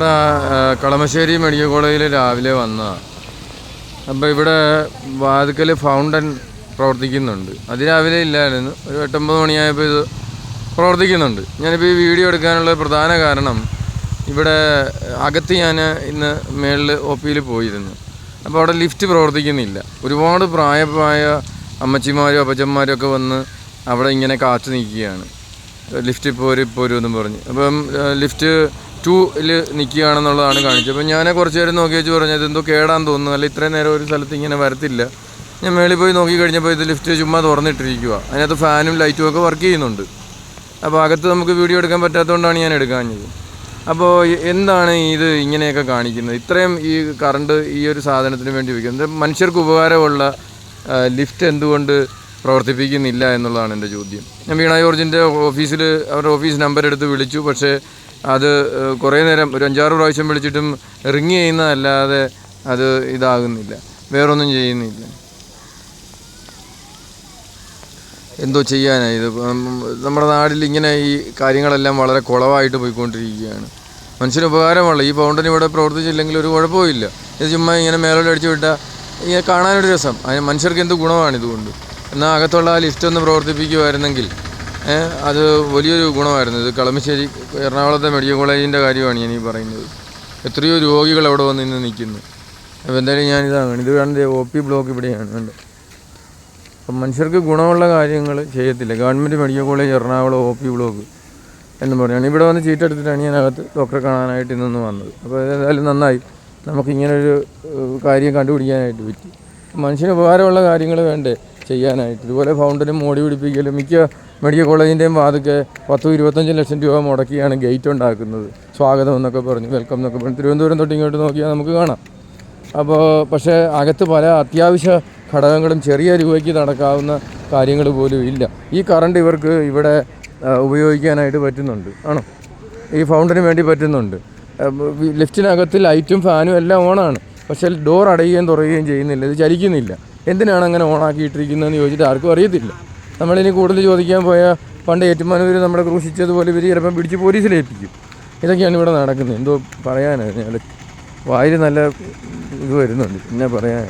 നമ്മുടെ കളമശ്ശേരി മെഡിക്കൽ കോളേജിൽ രാവിലെ വന്നതാണ്. അപ്പോൾ ഇവിടെ വാതിക്കൽ ഫൗണ്ടൻ പ്രവർത്തിക്കുന്നുണ്ട്. അതിരാവിലെ ഇല്ലായിരുന്നു, ഒരു 8-9 മണിയായപ്പോൾ ഇത് പ്രവർത്തിക്കുന്നുണ്ട്. ഞാനിപ്പോൾ ഈ വീഡിയോ എടുക്കാനുള്ള പ്രധാന കാരണം, ഇവിടെ അകത്ത് ഞാൻ ഇന്ന് മേളിൽ OPയിൽ പോയിരുന്നു. അപ്പോൾ അവിടെ ലിഫ്റ്റ് പ്രവർത്തിക്കുന്നില്ല. ഒരുപാട് പ്രായമായ അമ്മച്ചിമാരും അപ്പച്ചന്മാരും ഒക്കെ വന്ന് അവിടെ ഇങ്ങനെ കാത്തു നിൽക്കുകയാണ്. ലിഫ്റ്റ് പോരും എന്നും പറഞ്ഞ്. അപ്പം ലിഫ്റ്റ് 2ൽ നിൽക്കുകയാണെന്നുള്ളതാണ് കാണിച്ചത്. അപ്പോൾ ഞാൻ കുറച്ച് നേരം നോക്കി വെച്ച് പറഞ്ഞത് എന്തോ കേടാന്ന് തോന്നുന്നു, അല്ല ഇത്രയും നേരം ഒരു സ്ഥലത്ത് ഇങ്ങനെ വരത്തില്ല. ഞാൻ മേളിൽ പോയി നോക്കി കഴിഞ്ഞപ്പോൾ ഇത് ലിഫ്റ്റ് ചുമ്മാ തുറന്നിട്ടിരിക്കുക. അതിനകത്ത് ഫാനും ലൈറ്റും ഒക്കെ വർക്ക് ചെയ്യുന്നുണ്ട്. അപ്പോൾ അകത്ത് നമുക്ക് വീഡിയോ എടുക്കാൻ പറ്റാത്തതുകൊണ്ടാണ് ഞാൻ എടുക്കാഞ്ഞത്. അപ്പോൾ എന്താണ് ഇത് ഇങ്ങനെയൊക്കെ കാണിക്കുന്നത്? ഇത്രയും ഈ കറണ്ട് ഈ ഒരു സാധനത്തിന് വേണ്ടി വയ്ക്കുന്നത്, മനുഷ്യർക്ക് ഉപകാരമുള്ള ലിഫ്റ്റ് എന്തുകൊണ്ട് പ്രവർത്തിപ്പിക്കുന്നില്ല എന്നുള്ളതാണ് എൻ്റെ ചോദ്യം. ഞാൻ വീണ ജോർജിൻ്റെ ഓഫീസിൽ അവരുടെ ഓഫീസ് നമ്പർ എടുത്ത് വിളിച്ചു. പക്ഷേ അത് കുറേ നേരം, ഒരു 5-6 പ്രാവശ്യം വിളിച്ചിട്ടും റിങ് ചെയ്യുന്നതല്ലാതെ അത് ഇതാകുന്നില്ല, വേറൊന്നും ചെയ്യുന്നില്ല. എന്തോ ചെയ്യാനാണ് ഇത്? നമ്മുടെ നാട്ടിൽ ഇങ്ങനെ ഈ കാര്യങ്ങളെല്ലാം വളരെ കുളവായിട്ട് പോയിക്കൊണ്ടിരിക്കുകയാണ്. മനുഷ്യന് ഉപകാരമുള്ള ഈ ഫൗണ്ടൻ ഇവിടെ പ്രവർത്തിച്ചില്ലെങ്കിൽ ഒരു കുഴപ്പമില്ല. ഇത് ചുമ്മാ ഇങ്ങനെ മേലോട്ട് അടിച്ചു വിട്ടാൽ ഇങ്ങനെ കാണാനൊരു രസം. അതിന് മനുഷ്യർക്ക് എന്ത് ഗുണമാണ് ഇതുകൊണ്ട്? എന്നാൽ അകത്തുള്ള ആ ലിഫ്റ്റ് ഒന്ന് പ്രവർത്തിപ്പിക്കുമായിരുന്നെങ്കിൽ അത് വലിയൊരു ഗുണമായിരുന്നു. ഇത് കളമശ്ശേരി എറണാകുളത്തെ മെഡിക്കൽ കോളേജിൻ്റെ കാര്യമാണ് ഞാൻ ഈ പറയുന്നത്. എത്രയോ രോഗികൾ അവിടെ വന്ന് ഇന്ന് നിൽക്കുന്നു. അപ്പോൾ എന്തായാലും ഞാനിതാണ്, ഇത് കാണുന്നത് OP ബ്ലോക്ക് ഇവിടെയാണ് കണ്ടത്. അപ്പം മനുഷ്യർക്ക് ഗുണമുള്ള കാര്യങ്ങൾ ചെയ്യത്തില്ല. Government medical college Ernakulam OP block എന്ന് പറയുകയാണ്. ഇവിടെ വന്ന് ചീട്ടെടുത്തിട്ടാണ് ഞാനകത്ത് ഡോക്ടറെ കാണാനായിട്ട് ഇന്നൊന്ന് വന്നത്. അപ്പോൾ ഏതായാലും നന്നായി, നമുക്കിങ്ങനൊരു കാര്യം കണ്ടുപിടിക്കാനായിട്ട് പറ്റി. മനുഷ്യന് ഉപകാരമുള്ള കാര്യങ്ങൾ വേണ്ടേ ചെയ്യാനായിട്ട്? ഇതുപോലെ ഫൗണ്ടനും മോടി പിടിപ്പിക്കലും മിക്ക മെഡിക്കൽ കോളേജിൻ്റെയും വാതിക്കെ 10-25 ലക്ഷം രൂപ മുടക്കിയാണ് ഗേറ്റ് ഉണ്ടാക്കുന്നത്. സ്വാഗതം എന്നൊക്കെ പറഞ്ഞ്, വെൽക്കം എന്നൊക്കെ പറഞ്ഞ്. തിരുവനന്തപുരം തൊട്ട് ഇങ്ങോട്ട് നോക്കിയാൽ നമുക്ക് കാണാം. അപ്പോൾ പക്ഷേ അകത്ത് പല അത്യാവശ്യ ഘടകങ്ങളും ചെറിയ രൂപയ്ക്ക് നടക്കാവുന്ന കാര്യങ്ങൾ പോലും ഇല്ല. ഈ കറണ്ട് ഇവർക്ക് ഇവിടെ ഉപയോഗിക്കാനായിട്ട് പറ്റുന്നുണ്ട്, ആണോ? ഈ ഫൗണ്ടന് വേണ്ടി പറ്റുന്നുണ്ട്. ലിഫ്റ്റിനകത്ത് ലൈറ്റും ഫാനും എല്ലാം ഓണാണ്. പക്ഷേ ഡോർ അടയുകയും തുറയുകയും ചെയ്യുന്നില്ല, ഇത് ചലിക്കുന്നില്ല. എന്തിനാണ് അങ്ങനെ ഓണാക്കിയിട്ടിരിക്കുന്നതെന്ന് ചോദിച്ചിട്ട് ആർക്കും അറിയത്തില്ല. നമ്മളിനി കൂടുതൽ ചോദിക്കാൻ പോയാൽ പണ്ട് ഏറ്റുമാനൂർ നമ്മുടെ ക്രൂശിച്ചതുപോലെ ഇവർ ചിലപ്പം പിടിച്ച് പോലീസിലേൽപ്പിക്കും. ഇതൊക്കെയാണ് ഇവിടെ നടക്കുന്നത്. എന്തോ പറയാനാണ്, വായിൽ നല്ല ഇത് വരുന്നുണ്ട്, പിന്നെ പറയാൻ.